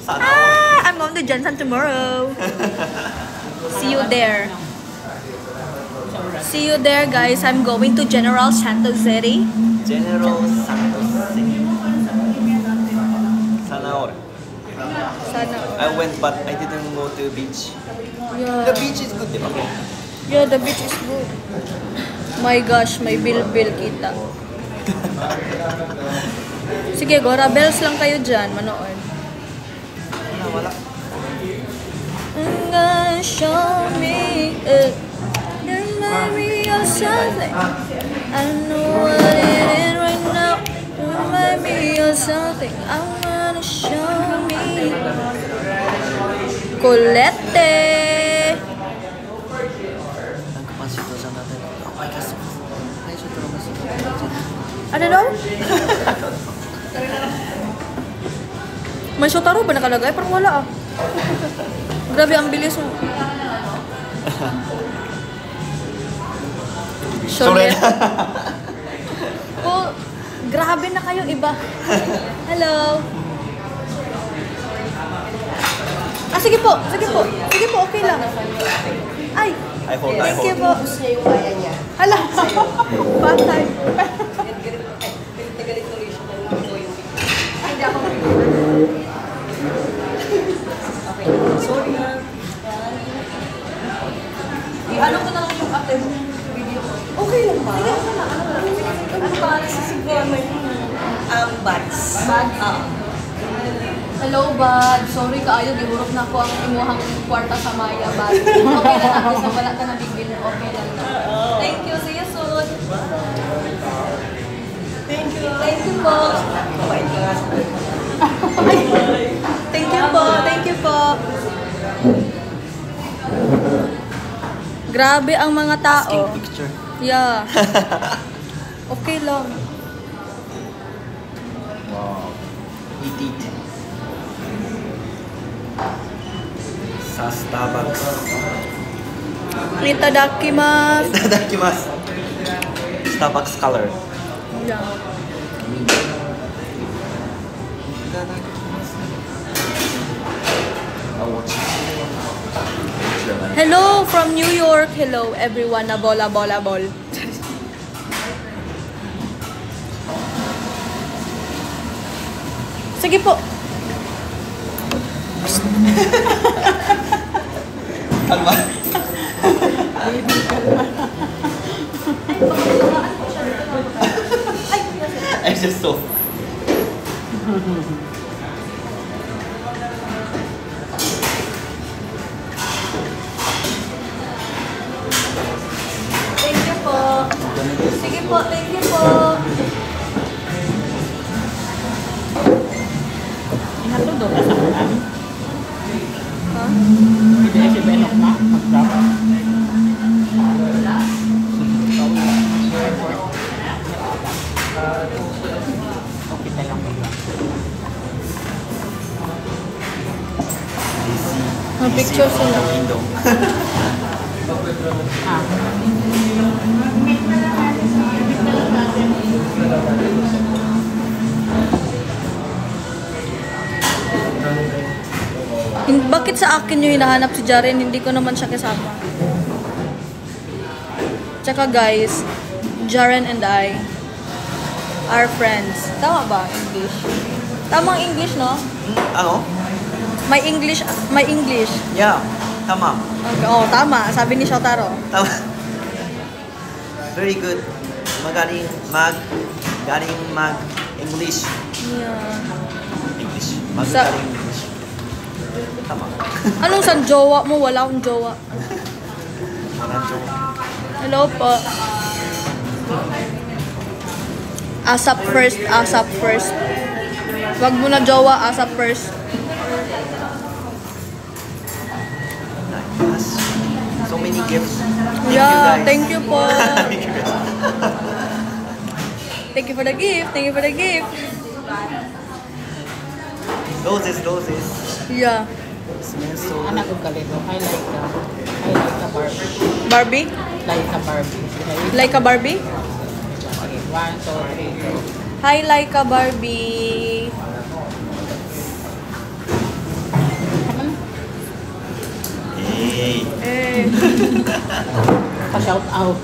I'm going to Johnson tomorrow. See you there. See you there, guys. I'm going to General Santos City. General Santos City. Sana. I went, but I didn't go to the beach. Yeah. The beach is good, diba? Yeah, the beach is good. My gosh, may bil-bil kita. Sige, Gora Bells lang kayo dyan, manood. Wala. Show me remind me of something. I know what it is right now. Remind me of something. I wanna show me. Colette. Ano daw? May Shotaro ba nakalagay? Parang wala ah. Grabe ang bilis mo. Sorry. Oh, grabe na kayo iba. Hello. Ah, sige po. Sige po. Sige po, okay lang. Ay. Thank you po. Hala. Batay. Ay, hindi ako. Sorry na. Ano ko na lang yung ate mo video ko? Okay lang ba? Ano ba? Nasisigawan mo yung bads. Bads? Hello, bad. Sorry kaayo, gihurot na ko ang imuhang kwarta sa Maya, bad. Okay lang ako sa wala ka na bigil. Okay lang na. Thank you. See you soon. Thank you. Thank you po. Thank you po. Thank you po. Grabe ang mga tao. Asking picture. Yeah. Okay lang. Wow. Eat. Sa Starbucks. Itadakimasu. Itadakimasu. Starbucks color. Yeah. I'll watch it. Hello from New York. Hello everyone na bola. Sige po. Kalma. I just saw. Thank you po. Sige po, thank you po. Inatulog ka sa ulan. Ha? Hindi na si Benok na mag-drop. Okay tayo lang. Ang picture sila. Window. Bakit sa akin yung hinahanap si Jaren? Hindi ko naman siya kasama. Tsaka guys, Jaren and I are friends. Tama ba English? Tamang English, no? Ano? May English. Yeah, tama. Okay. Oh, tama. Sabi ni Shotaro. Tama. Very good. Galing mag English. Yeah. English. Sa- Magaling English. Tama. Anong san jowa mo? Wala akong jowa. Walang joke. Hello po. ASAP first. Wag mo na jowa, ASAP first. Nice. So many gifts. Yeah, thank you po. Thank you guys. Thank you for the gift. Roses. Yeah. Smells so Anak ko kalito. I like a Barbie. Barbie? Like a Barbie. Like a Barbie? Okay, 1, 2, 3, go. Hi, like a Barbie. Pa-shout out.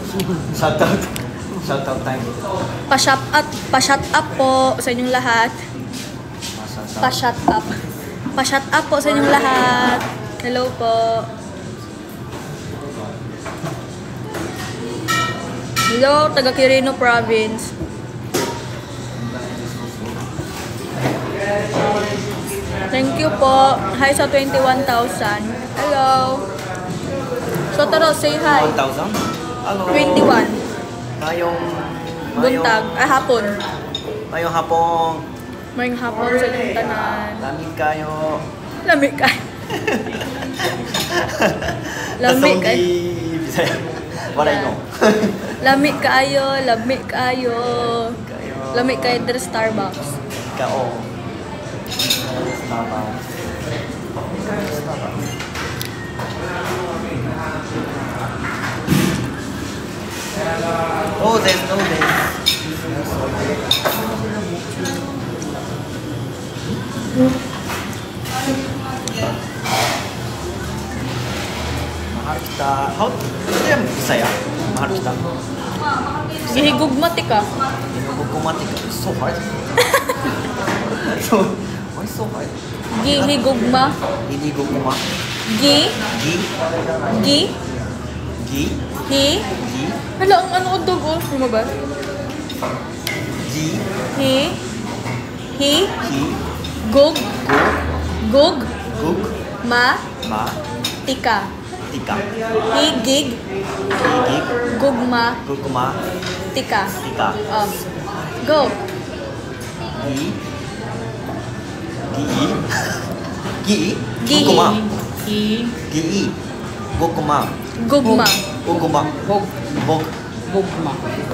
Shoutout. Shoutout time. Pa-shout up po sa inyong lahat. Pa-shout up. Pa-shout up po sa inyong lahat. Hello po. Hello, taga Quirino Province. Thank you po. Hi sa 21,000. Hello. Sotaro, say hi. 1,000? Hello. 21. Ngayong... Buntag. Hapon. Ngayong hapon. Mayong hapon sa inyong tanan. Lamig kayo. Lamig ka. Lamig ka. Bisaya. What I know. Lamig kaayo. Lamig kaayo. Kayo. Lamig kayo dari Starbucks. Kao. Starbucks. Oh, there's no this. Mahal kita. How? Ito yung Bisaya. Mahal kita. Gihigugmati ka. Gugumati ka. It's so hard. So, why so hard? Gihigugma. Hindi guguma. Gi. Gi. Gi. Gi. Hi. Gi. Hala, ang ano ko dugo. Ano ba? Gi. Hi. Hi. Hi. Gug. Go. Gug. Gug. Ma. Ma. Tika. Tika. Higig. Higig. Gugma. Guguma. Tika. Tika. Go. Gi. Gi. Gi. Gi. Guguma. Gi. Gi. Guguma. Gugma. Uguma. Bog. Bog. Bogma.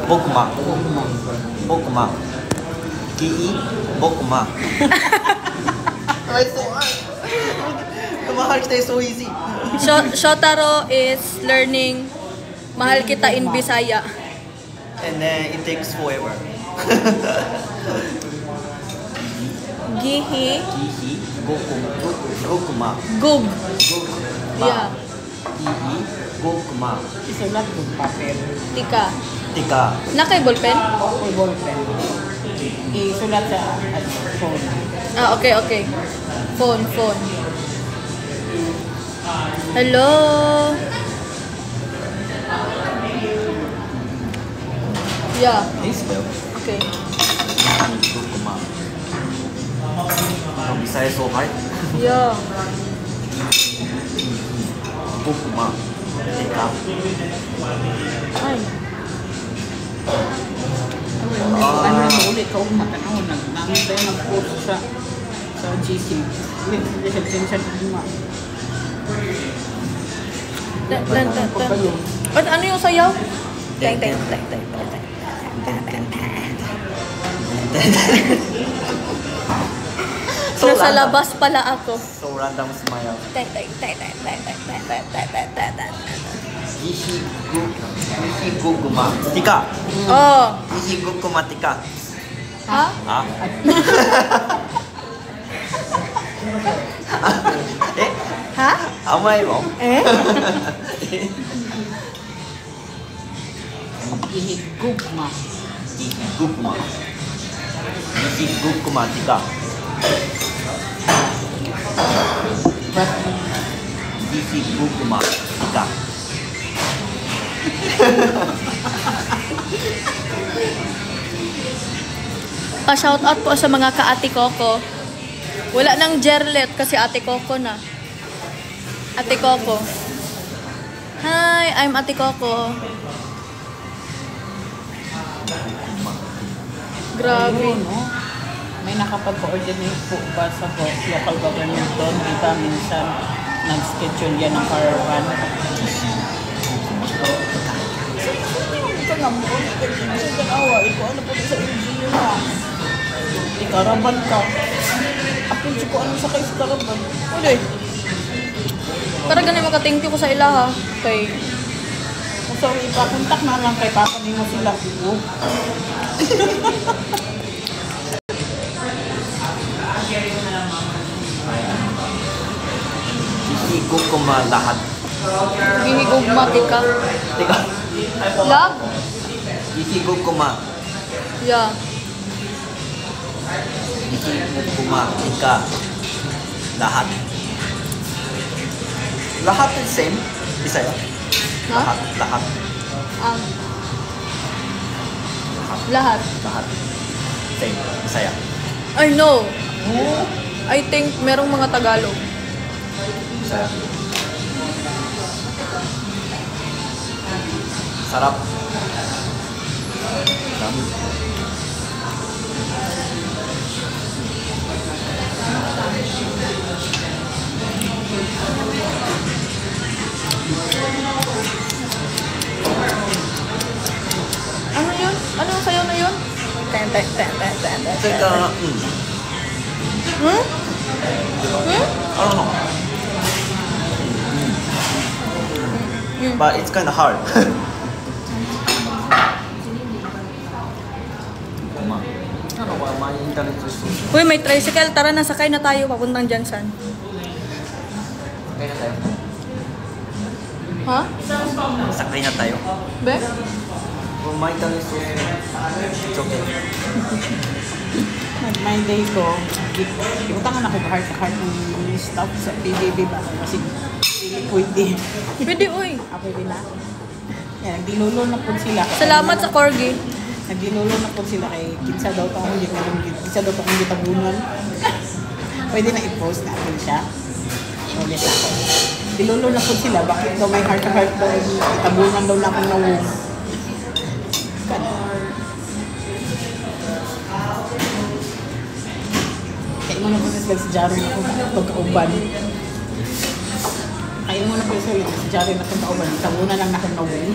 Boguma. Bogma. Boguma. Gi. Boguma. It's so hard. Mahal kita is so easy. Shotaro is learning mahal kita in Bisaya. And then it takes forever. Gihi. Gihi. Guguma. Gug. Guguma. Yeah. Gihi. Guguma. Isulat yung papel. Tika. Tika. Nakay ballpen? May ballpen. Isulat sa phone. Ah, okay, okay. Phone. Hello. Yeah. This spell. Okay. Guguma. Ang Bisaya so hard. Yeah. Guguma. Tika. Ay. Ano na ulit ko matanaw nangin tayo nag-post sa GC. Hindi siya tinsan mo. Ano yung sayaw? Teng. So Nasa random. labas pala ako. So random smile. Gihi guguma. Tika. Oh. Gihi guguma tika. Ha? Ha? Eh? Ha? Amay mo? Eh? Gihigugma. Gihi guguma. Gihi guguma tika. Gihi guguma tika. Pa-shoutout po sa mga ka-ate Coco. Wala nang Jerlet kasi ate Coco na. Ate Coco. Hi, I'm Ate Coco. Grabe. No? May nakapag-coordinate po ba sa local government doon? Di ba minsan nag-schedule yan ng caravan? Ito nga mo. Ito nga awa. Ikaw ano po sa LGU na? Caravan ka. Apin ko ano sa kayo sa caravan. Uy. Para ganun maka-thank you ko sa ila ha. Kay So, ipakontak na lang kay Papa Nino sila. Gihi guguma lahat. Gihigugma ka. Teka. Love? Ikiguguma. Yeah. Ikiguguma. Ika. Lahat. Lahat is same? Bisaya? Ha? Lahat. Lahat. Lahat. Lahat. Same. Bisaya. I know. I think merong mga Tagalog. Bisaya. Sarap. Dami. Ano yun? Ano yung sayaw na yun? Ten. Teka, Hmm? I don't know. But it's kind of hard. Ano ba, may internet resource. Uy, may tricycle. Tara na, sakay na tayo. Papuntang Jansan. Sakay na tayo. Ha? Sakay na tayo. Be? Kung may internet resource, it's okay. My day ko, iutangan ako heart to heart ng stuff sa PBB ba? Kasi hindi pwede. Pwede, uy. Pwede na. Yan, nagdinulo na po sila. Salamat sa corgi. Nagdinulo na po sila kay Kinsa daw to akong Kinsa daw to akong gitabunan. Pwede na i-post natin siya. Ulit ako. Dinulo na po sila. Bakit daw may heart to heart daw? Itabunan daw na akong nawong. Kaya mo na po sila si Jaro na kung pagkauban. Kaya mo na po sila si Jaro na kung pagkauban. Itabunan lang na akong nawong.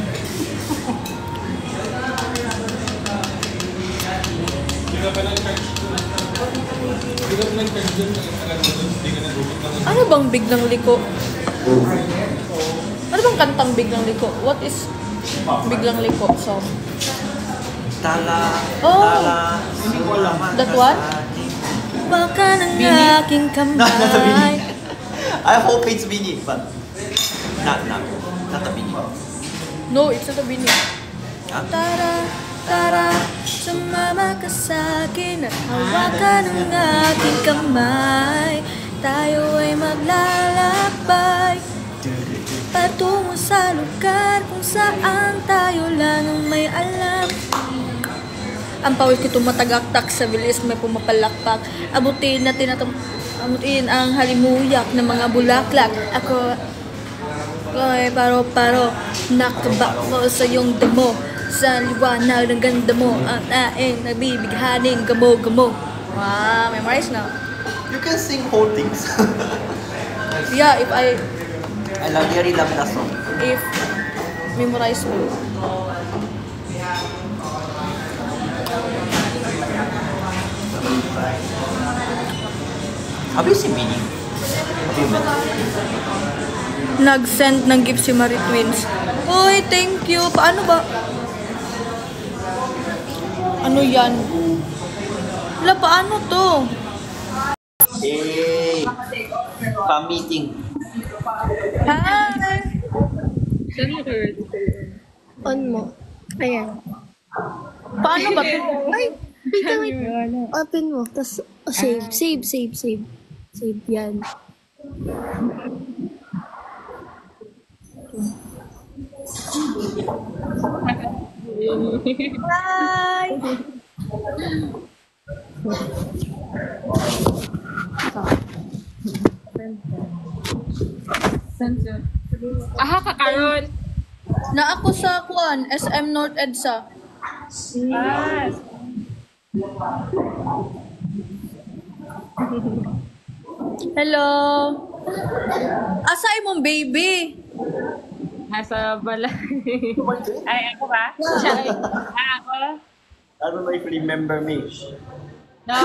Ano bang biglang liko? Ano bang kantang biglang liko? What is biglang liko song? Tala, Oh. tala, Hindi ko alam. That one? Baka ng aking Not the Bini. kamay. I hope it's Bini, but not the Bini. No, it's not a bini. Huh? Tara, sumama ka sa'kin at hawakan ng aking kamay. Tayo ay maglalakbay patungo sa lugar kung saan tayo lang ang may alam. Ang pawis ko tumatagaktak sa bilis may pumapalakpak. Abutin ang halimuyak ng mga bulaklak. Ako ay paro-paro, nakabak mo sa iyong damo. Sa liwanag ng ganda mo, ang aing nabibighaning gamo-gamo. Wow, memorize na. You can sing whole things. Yeah, if I really love that song. memorize mo. Have you seen Bini? Have you met? Nag-send ng gift si Marie Twins. Uy, thank you. Paano ba? Ano yan? Wala, paano to? Hey! Pa-meeting. Hi! On mo. Ayan. Paano ba to? Ay, wait. Open mo. Tapos, save. Save yan. Hi! Aha ka karon. Na ako sa kuan, SM North EDSA. Ah, Hello! Asa imong baby? nasa balay. Ay, ako ba? Siya ay. Ako? I don't know if you remember me. No.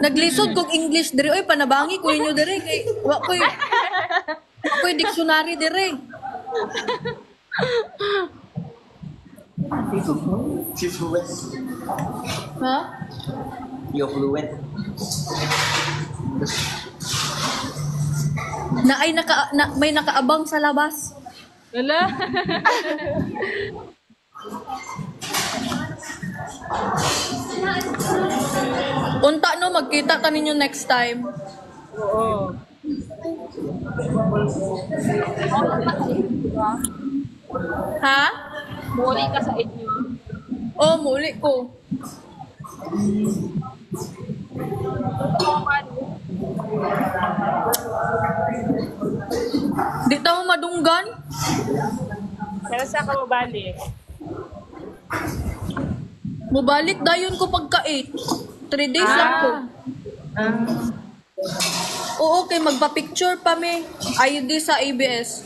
Naglisod kog English dire. Oy, panabangi ko inyo dire kay wa ko'y dictionary dire. You're fluent. Ha? You're fluent. May nakaabang sa labas. Wala. Unta no, magkita ta ninyo next time. Oo. Ha? Muli ka sa inyo. Oh, muli ko. Di ta mo madunggan? Pero sa ka mabalik? Mubalik dayon ko pagka 8. 3 days lang ko. Oo, kay magpa-picture pa mi. ID sa ABS.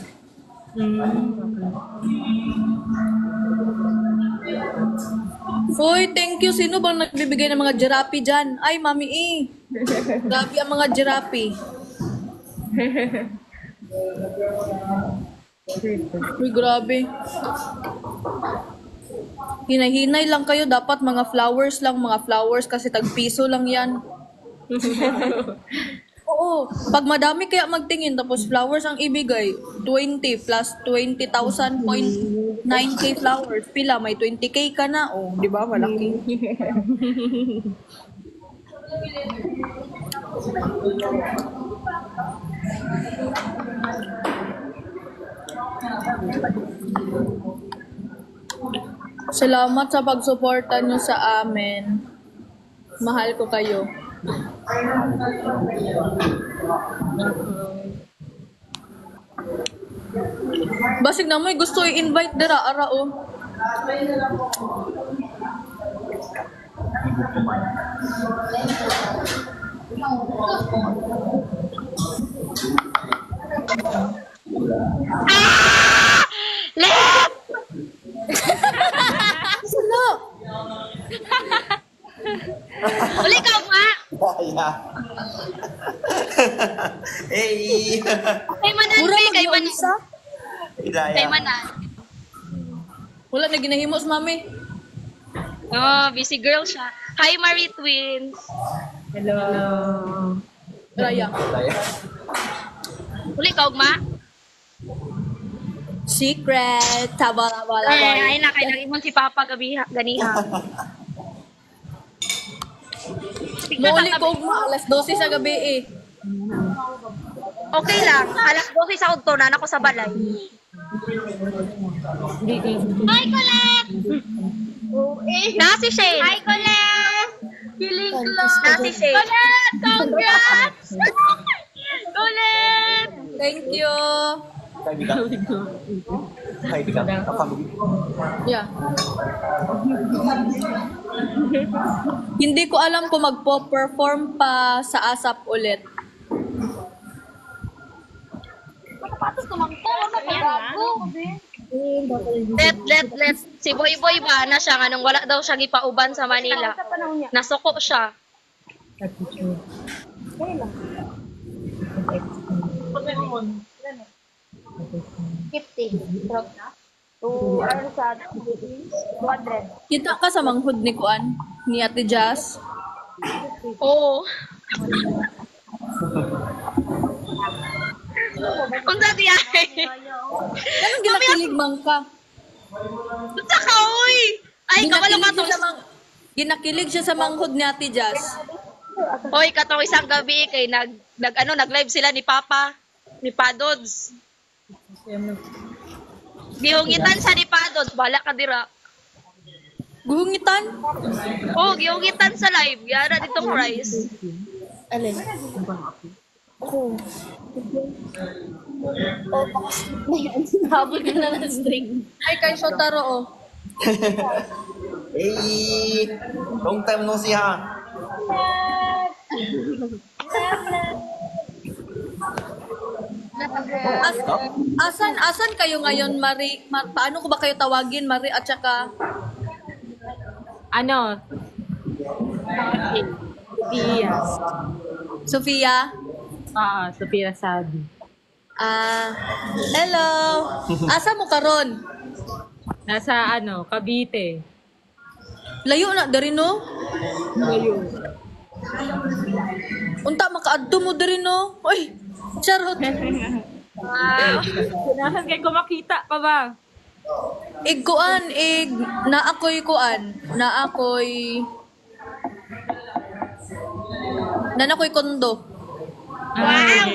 Hoy, thank you. Sino bang nagbibigay ng mga jirapi dyan? Ay, Mami E. Grabe ang mga jirapi. Uy, grabe. Hinay-hinay lang kayo. Dapat mga flowers lang. Mga flowers kasi tag-piso lang yan. Oo. Pag madami kaya magtingin tapos flowers ang ibigay, 20 plus 20,000.9k flowers. Pila? May 20k ka na. Oh, di ba? Malaki. Salamat sa pagsuporta nyo sa amin. Mahal ko kayo. Basig na mo'y gusto i-invite dira ara o. Left! Sino? Uli ka ma! Yeah. Hey. Kay Manan, Pura kay Manan. mag-isa? Hidayah. Kay Manan. Wala na ginahimos, mami. Oh, busy girl siya. Hi, Marie Twins. Hello. Raya. Hidayah. Uli ka ma? Secret. Tabala-bala. Ay, na kay nagimon si Papa gabiha, ganiha. Muli ko mo, alas 12 sa gabi eh. Okay lang. Alas 12 sa ugto na ako sa balay. Hi, Colette! Na si Shane. Hi, Colette! Feeling close. Na si Shane. Colette, congrats! Colette! Thank you. Kaibigan. Kaibigan. Family. Yeah. Hindi ko alam kung magpo-perform pa sa ASAP ulit. Let. Si Boy Boy ba na siya nga nung wala daw siya gipauban sa Manila. Nasuko siya. Kita ka sa manghud ni Kuan, ni Ate Jazz. Oo. Unsa diya? Anong ginakilig man ka? Unsa ka oy? Ay kabalo ka to. Ginakilig siya sa manghud ni Ate Jazz. Hoy, katong isang gabi kay nag-live sila ni Papa, ni Padods. Gihungitan sa ni Padods, bala ka dira. Guhungitan? Oh, gihungitan sa live. Yara dito prize. Alin? Oh, Habol ka na ng string. Ay, kay Shotaro, oh. Hey. Long time no see ha. Asan kayo ngayon, Marie? Paano ko ba kayo tawagin, Marie, at saka Ano? Yes. Sofia? Sophia Sabi. Hello. Asa mo karon? Nasa Cavite. Layo na dari no? Layo. Unta makaadto mo dari no? Oy, Charot. Ganahan kay kumakita pa ba? Na ako'y kondo. Wow!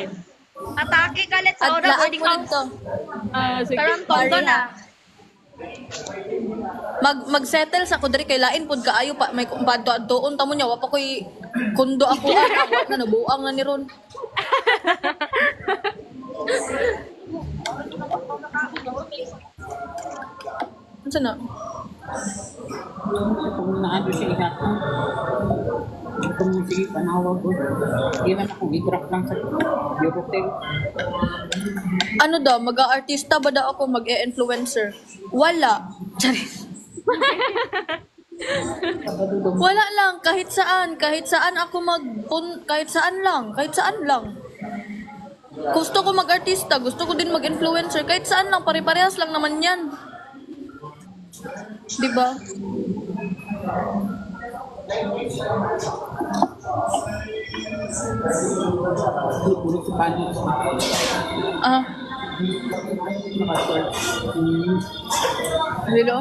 Atake ka, let's At order. laan mo dito. Sige. Karang tondo na. Mag-settle sa kudri kay lain pud kaayo pa may kumpadto adtoon tamo nya wa pa koy kundo ako na nabuang na ni ron. Unsa na? Kung naano siya ihat ko. Kung sige, panawag ko. Hindi man ako i-drop lang sa Eurotel. Ano daw, mag-artista ba daw ako, mag-influencer? Wala. Charis. Wala lang, kahit saan ako kahit saan lang. Gusto ko mag-artista, gusto ko din mag-influencer, kahit saan lang, pare-parehas lang naman yan. Diba? Puro sa panig. Hello?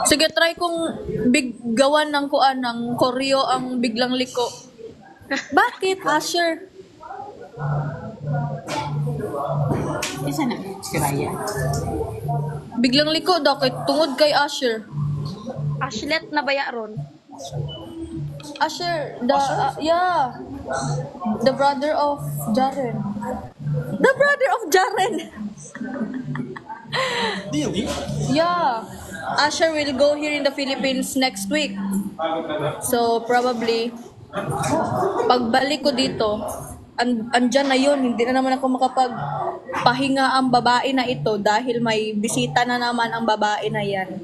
Sige, try kong gawan ng kuan ng koryo ang biglang liko. Bakit, Asher? Isa na si Raya. Biglang liko daw kay tungod kay Asher. Ashlet na baya ron. Asher, the brother of Jaren. Really? Yeah. Asher will go here in the Philippines next week. So, probably, pagbalik ko dito, andyan na yun. Hindi na naman ako makapagpahinga ang babae na ito dahil may bisita na naman ang babae na yan.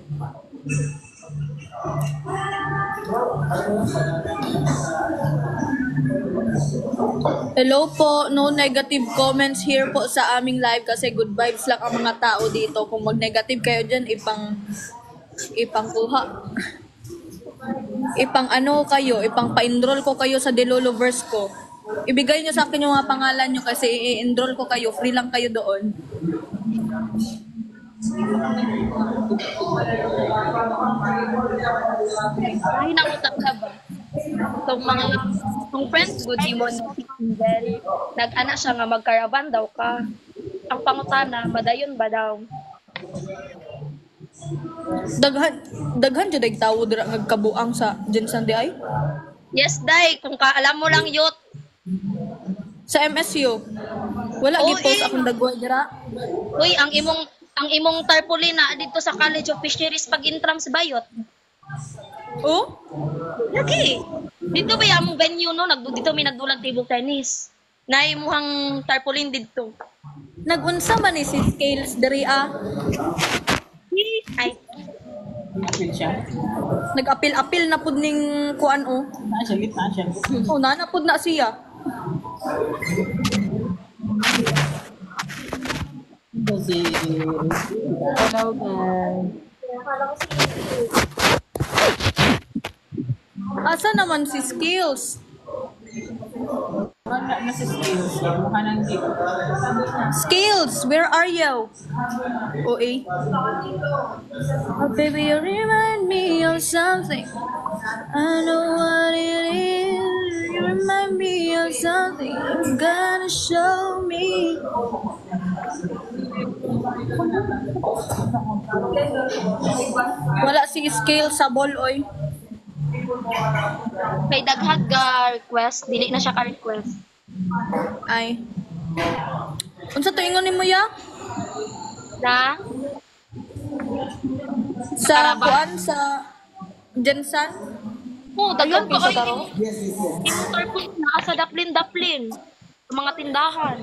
Hello po, no negative comments here po sa aming live kasi good vibes lang ang mga tao dito. Kung mag-negative kayo dyan, ipangkuha. Ipang pa-enroll ko kayo sa Deloloverse ko. Ibigay nyo sa akin yung mga pangalan nyo kasi i-enroll ko kayo, free lang kayo doon. Ay, nangutak ka ba? Itong friends good mo na si Kindel, nag-ana siya nga magkaraban daw ka. Ang pangutana, madayon ba daw? Daghan jud ay tawo dira ngagkabuang sa Jensen di ay? Yes, day. Kung alam mo lang yut. Sa MSU. Wala gi-post akong dagway dira. Uy, ang imong tarpaulin na dito sa College of Fisheries pag-intrams bayot. Oh? Lagi. Dito ba yung venue no? Dito may nagdulag table tennis. Na imuhang tarpaulin dito. Nagunsa man ni si Scales diri Ay, Apil siya. Nag-apil-apil na pud ning kuan o. Na siya. Oh, na pud na siya. Kasi, Hello guys. Asa naman si Skills? wala na si skills. Mukha nang dito. Skills, where are you? OA. Oh baby, you remind me of something. I know what it is. You remind me of something. You gotta show me. Wala si Skills sa ball, oy. may daghag request, dili na siya ka-request. Ay. Unsa to ingon nimo ya? Na? Sa kuan sa Jensen? Oo, daghag Ayun, pa sa taro? Yung tarpon na sa daplin-daplin. Sa mga tindahan.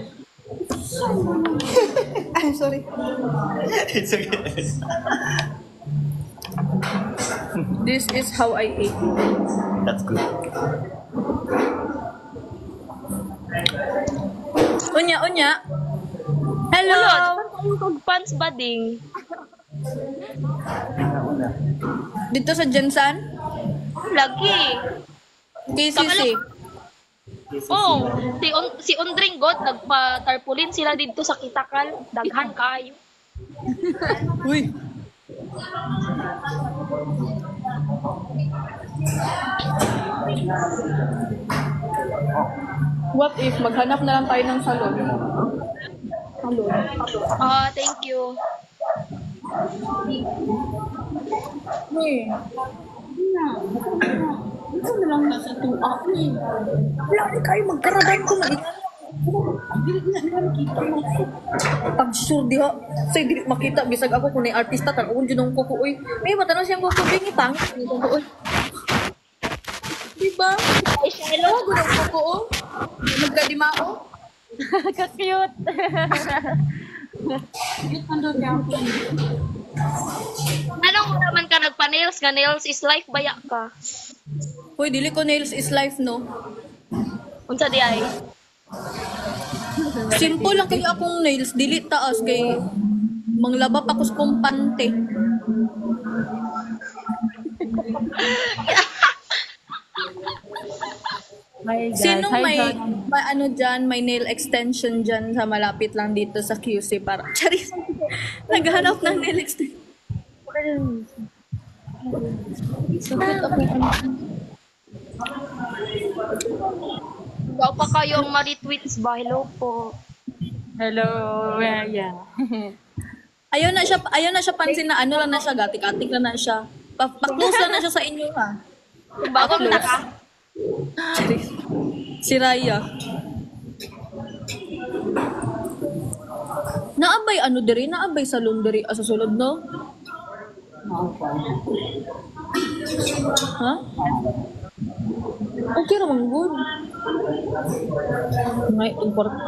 I'm sorry. It's okay. This is how I ate. That's good. Unya. Hello. Kung pants bading. Dito sa Jensen? Lagi. KCC. Oh, si Undring God nagpa-tarpaulin sila dito sa Kitakal. Daghan kayo. Uy. What if maghanap na lang tayo ng salon? Salon. Thank you. Uy. Ito na lang nasa 2 ako eh. Wala ni kayo magkaraban ko na pag sure diha say dili makita bisag ako kung artista tan ugon jud ko uy may mata na siyang ko bingi pang uy di ba Ay, hello. gud ko nagkadimao Ka-cute. Anong naman ka nagpa-nails nga nails is life baya ka? uy dili ko nails is life no Unsa di ay? simple lang kay akong nails dili taas kay manglaba pa ko sa kumpante. Hi guys. Sino Hi, may John. ano dyan, may nail extension dyan sa malapit lang dito sa QC para charis. Naghanap ng nail extension. Sakit ako. Ikaw pa kayong ma-retweets ba? Hello po. Hello. Yeah. Ayaw na siya pansin na ano lang na siya, gatik-atik lang na siya. Pa-close lang na siya sa inyo ha. Bago na ka? Charis. Si Raya. Naabay ano diri, naabay sa laundry sa sulod no? Ha? Okay naman good. Ngay important.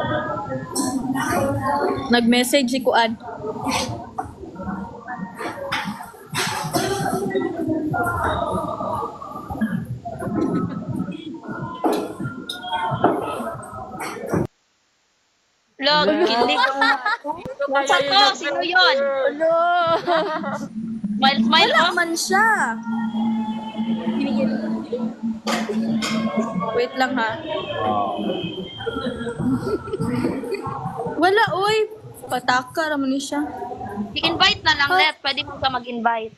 Nag-message si Kuan. Log, kilig. Saan ko? Sino yun? Hello. Smile, smile Wala ko. man siya. Wait lang ha. Wala, oy. Pataka naman ni siya. I-invite na lang, Let. Pwede mo ka mag-invite.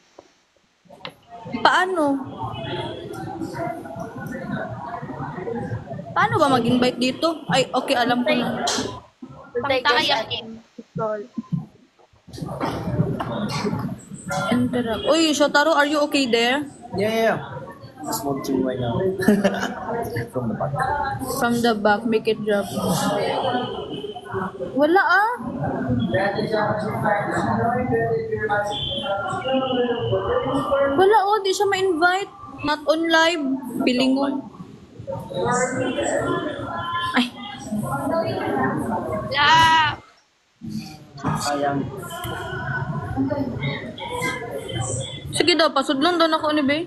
Paano? Paano ba mag-invite dito? Ay, okay, alam ko na. Pangtayan game. Interrupt. Uy, Shotaro, are you okay there? Yeah. Just want to right now. From the back. From the back, make it drop. Wala ah. Wala oh, di siya ma-invite. Not on live. Pilingon. Ay, La. Sayang. sige daw, pasudlon daw na ko ni Bay.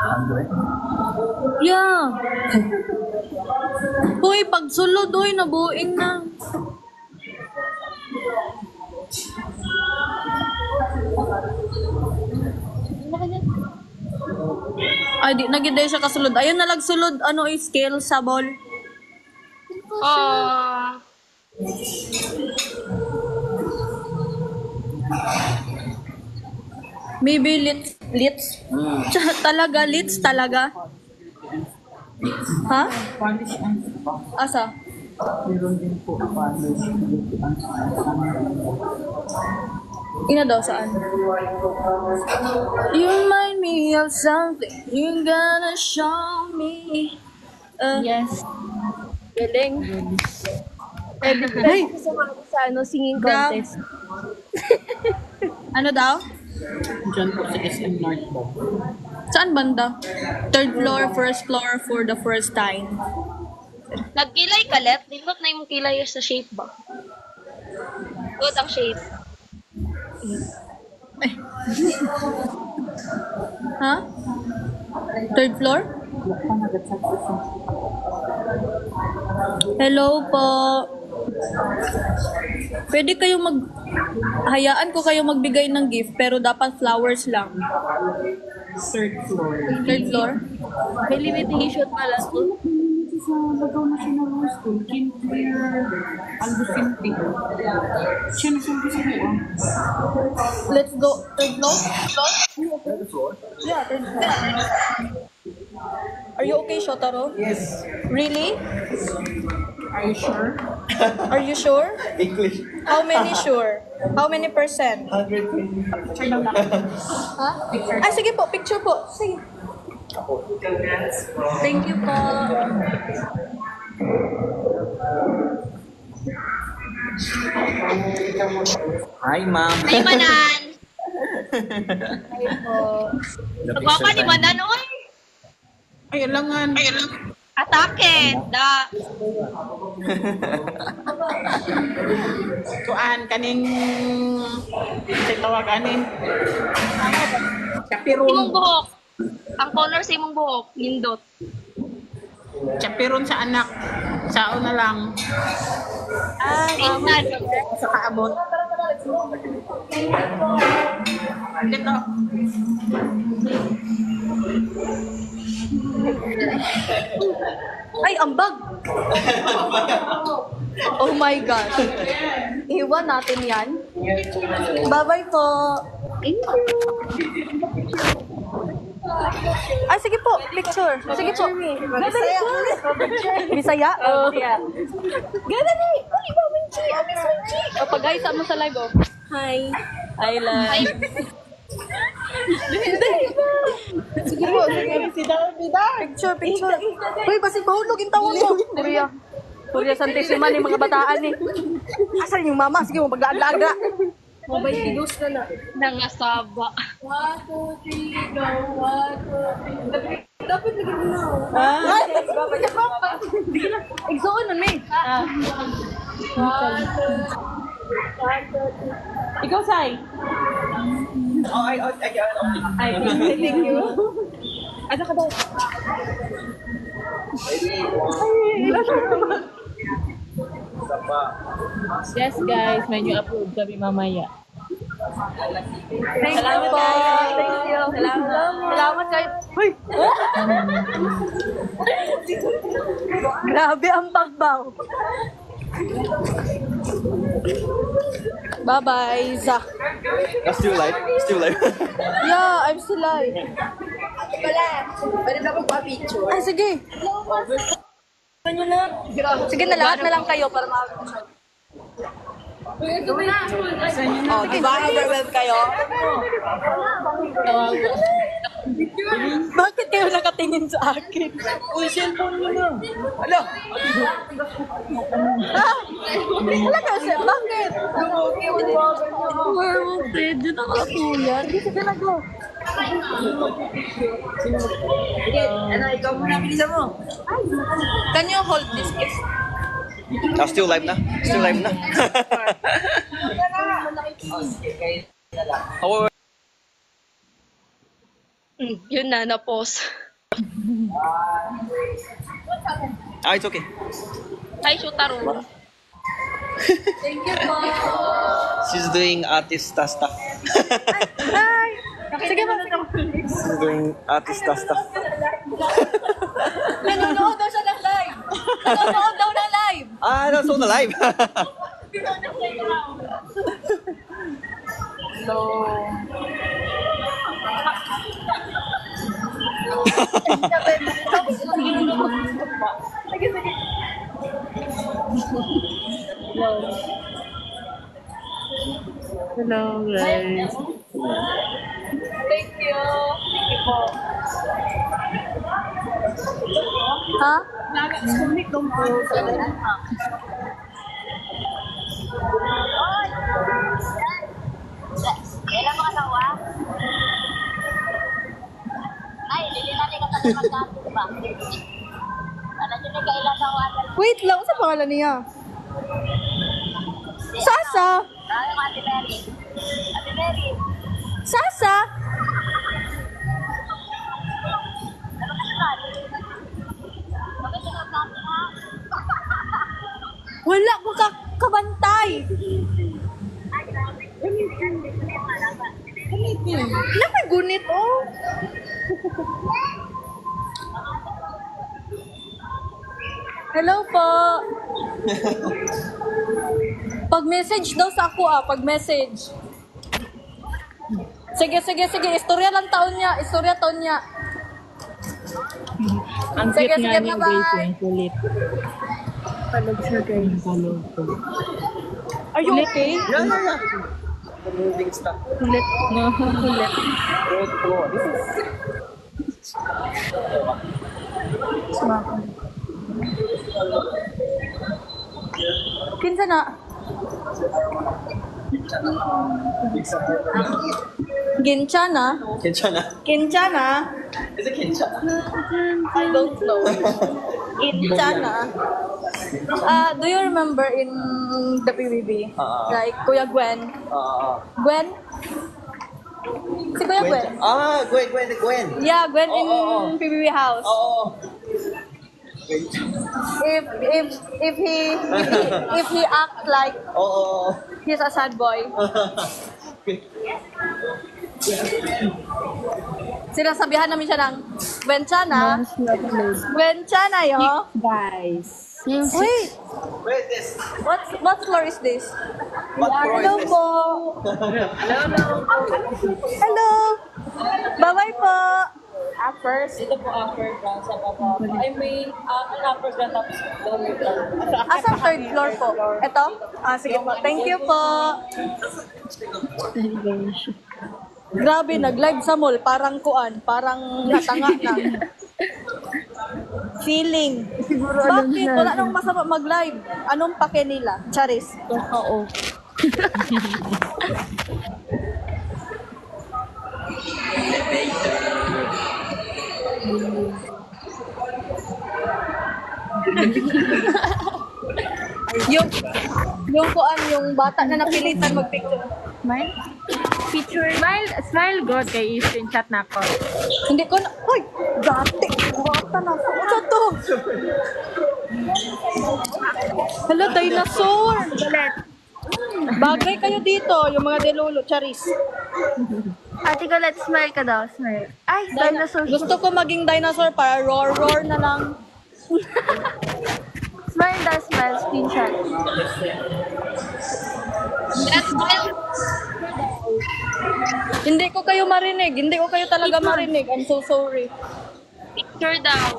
Andre. Yeah. Uy, pagsulod, uy, nabuing na. Ay, di, nagiday siya kasulod. Ayun na sulod, ano, scale sa ball. Oh. Maybe lits. Talaga, lits talaga. Ha? Polish and Asa? meron din po polish. Ina daw, saan? You remind me of something you gonna show me. Yes. Galing. Pwede ko sumama sa singing contest. Ano daw? Diyan po sa SM North po. Saan banda? Third floor, first floor for the first time. Nagkilay ka, Let. Dindot na yung kilay sa shape ba? Good ang shape. Ha? Third floor? Hello po. Pwede kayong hayaan ko kayong magbigay ng gift, pero dapat flowers lang. Third floor. Third floor? May limitation pala to. Sa Lagaw National School, Kinder Aldo Sinti. Siya na sa buwan. Let's go. Third floor? Yeah, third floor. Are you okay, Shotaro? Yes. Really? Are you sure? Are you sure? English. How many sure? How many percent? 120. Picture daw lang. Ha? Ay, sige po. Picture po. Sige. Thank you po. Hi, ma'am. Ay, manan. Hi po. Nagwapa ni manan, oy. Ay, alangan. Atake. Da. Tuan, kaning... Sa tawaganin. Chapiron. Simong buhok. Ang color sa imong buhok. Nindot. Chapiron sa anak. Sao na lang. Tingnan. Sa kaabot. Dito. Ay, ambag! Oh my gosh. Iwan natin yan. Bye-bye po. Thank you. Ay, sige po. Picture. Sige po. Bisaya? Oh, yeah. Ganali! Ay, ba, Winchi? Amis, Winchi! O, pag-hi sa mo sa live, oh. Hi. Hi, live. Hindi. Sige po, sige. Picture, picture. Uy, basi mahulog yung tawag mo. Kuya Santissima ni mga bataan eh. Asan yung mama? Sige mo, maglaag-laaga. Mobile tidos ka na. Nangasaba. 1, 2, 3, go. 1, 2, 3. Dapat lagi mo na. Ay! Igsoon nun, May. 1, 2, 3. Ikaw, Sai. Ay, thank you. Ano ka ba? Yes, guys. May new upload kami mamaya. Salamat po. Thank you. Salamat kayo. Hoy! Grabe ang pagbaw. Bye-bye, Zach. That's still live. Still live. Yeah, I'm still live. Wala. Pwede na magpa-picture. Ay, sige. Ano na? Sige na, lahat na lang kayo para Oh, di ba overwhelmed kayo? Bakit kayo nakatingin sa akin? Uy, cellphone mo na. Ala! Wala ka, sir. Bakit? Werewolf, pwede na kakatuyan. Sige na, go. Ano, ikaw muna, bilisan mo. Can you hold this, please? Still live na? Still live na? How are Yun na, na-pause. it's okay. Hi, Shotaro. Thank you po. She's doing artista stuff. Hi. Sige ba? She's doing artista stuff. Nanonood daw siya ng live. Nanonood daw ng live. That's on the live. Hello, guys. Thank you. Ha? Kailan mga tawa? Ay, hindi natin ka magkakato, diba? Alam nyo na kailan tawa? Wait lang, sa pangalan niya? Sasa? Ano, Ate Mary? Ate Mary? Sasa? Ano ka naman? Bakit ka nagkakato, ha? Wala ko kabantay. May gunit, oh. Hello po. Pag-message daw sa ako pag-message. Sige. Istorya lang taon niya. Ang Sige, cute nga niya, bye-bye. guys. Yung kulit. Palog siya, guys. Palog po. Are you okay? Yeah. The moving stuff. Kulit. No, kulit. Kinsa na? Ginchana? Kinchana? Is it Kinshana? I don't know. Ginchana? Do you remember in the PBB? Like Kuya Gwen? Gwen? Si Kuya Gwen? Gwen. Yeah, Gwen in PBB house. If he act like he's a sad boy. Sinasabihan namin siya ng Gwenchana yo. Guys. Wait, Where is this? what floor is this? What floor Hello is this? po. Hello. Bye-bye po. First. Ito po upper ground sa baba. I mean, an upper ground tapos lower ground. Sa third floor po. Ito? Sige po. Thank you po. Grabe, nag-live sa mall. Parang natanga na. Feeling. Bakit? Wala nang masama mag-live. Anong pake nila? Charis. Oo. yung bata na napilitan mag-picture. Smile? Smile good kay screenshot na ako. Hindi ko na, hoy, dati, bata na ako. Ano to? Hello, dinosaur. Bagay kayo dito, yung mga delolo, charis. Ate ko, let's smile ka daw. Smile. Ay, dinosaur. Gusto ko maging dinosaur para roar na lang. Smile daw, smile. Screenshot. Hindi ko kayo marinig. Hindi ko kayo talaga marinig. I'm so sorry. Picture daw.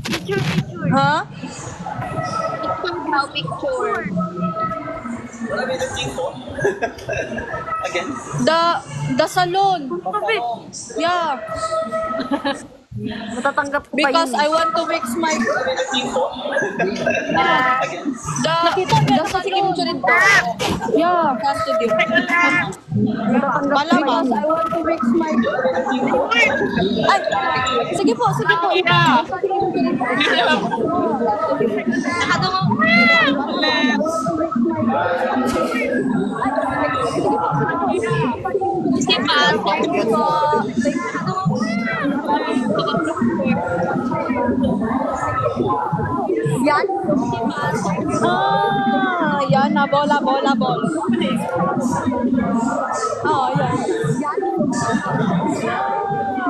Picture. Ha? Picture daw, picture. What are we looking for? Again? The salon. Yeah. Matatanggap ko Because kayo. I want to mix my... What are we looking for? Again? The salon. Yeah, custody. Malabas, I want to mix my... Ay! Sige po. Nakado mo. Sige pa. Yan? Yan na. Bola. Yan.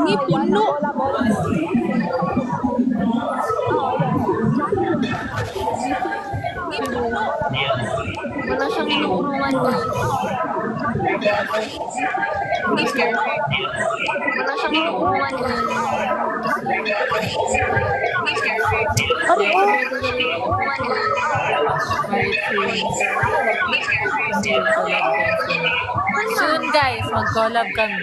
Ni puno. Wala siyang inuurungan ko. Wala siyang inuurungan ko. Soon guys, mag-collab kami.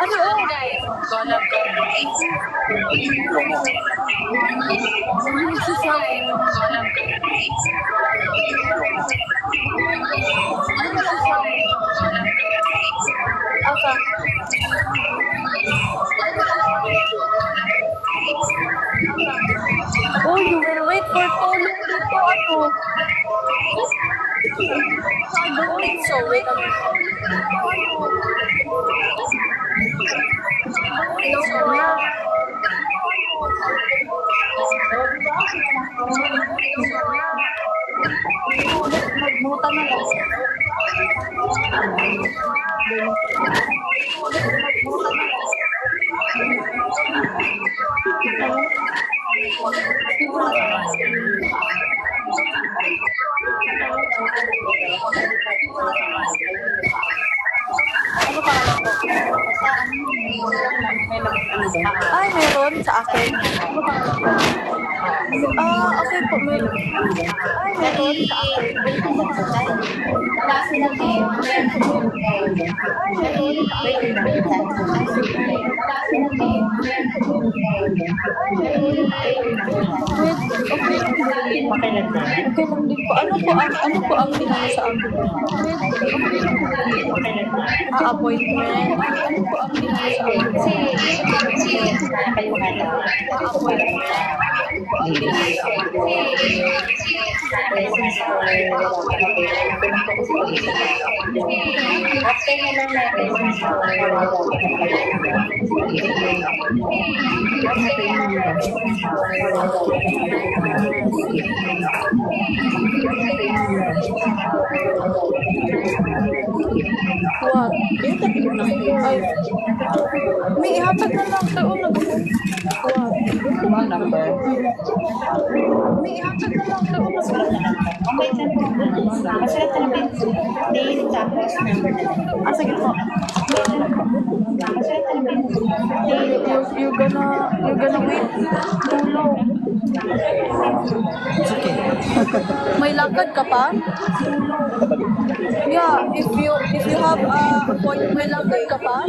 Soon guys, Mag-collab kami. Oh, you will wait for Tolo dito. So, wait a minute. Ay, meron sa akin. Okay po, meron. Ay, meron sa akin. Klase na din. Okay lang din po. Ano po ang binigay sa akin? Appointment. Ano po ang binigay sa akin? What? Ay, may ihatag na lang tayo na gusto. What? Mga number. May ihatag na lang tayo na gusto. Okay, masulat na namin name tapos number na lang. Sige po. Masulat na namin You're gonna wait too long. It's okay. May lakad ka pa? Yeah, if you have appointment, may lakad ka pa?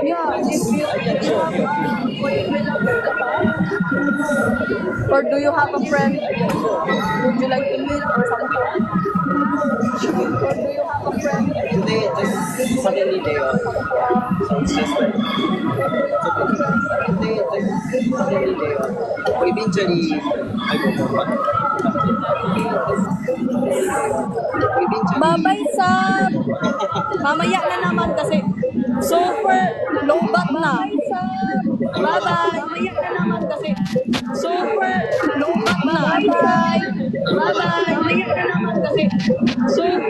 Yeah, if you have appointment, may lakad ka pa? Or do you have a friend? Would you like to meet or something? Or do you have a friend? Today, just suddenly day off. So it's just like, today, just suddenly day off. Eventually, I will go back. Eventually, Babay Sab! Mamaya na naman kasi super low bat na. Bye-bye! Mamaya na naman kasi super low bat na. Bye-bye! Bye-bye! Mamaya na naman kasi super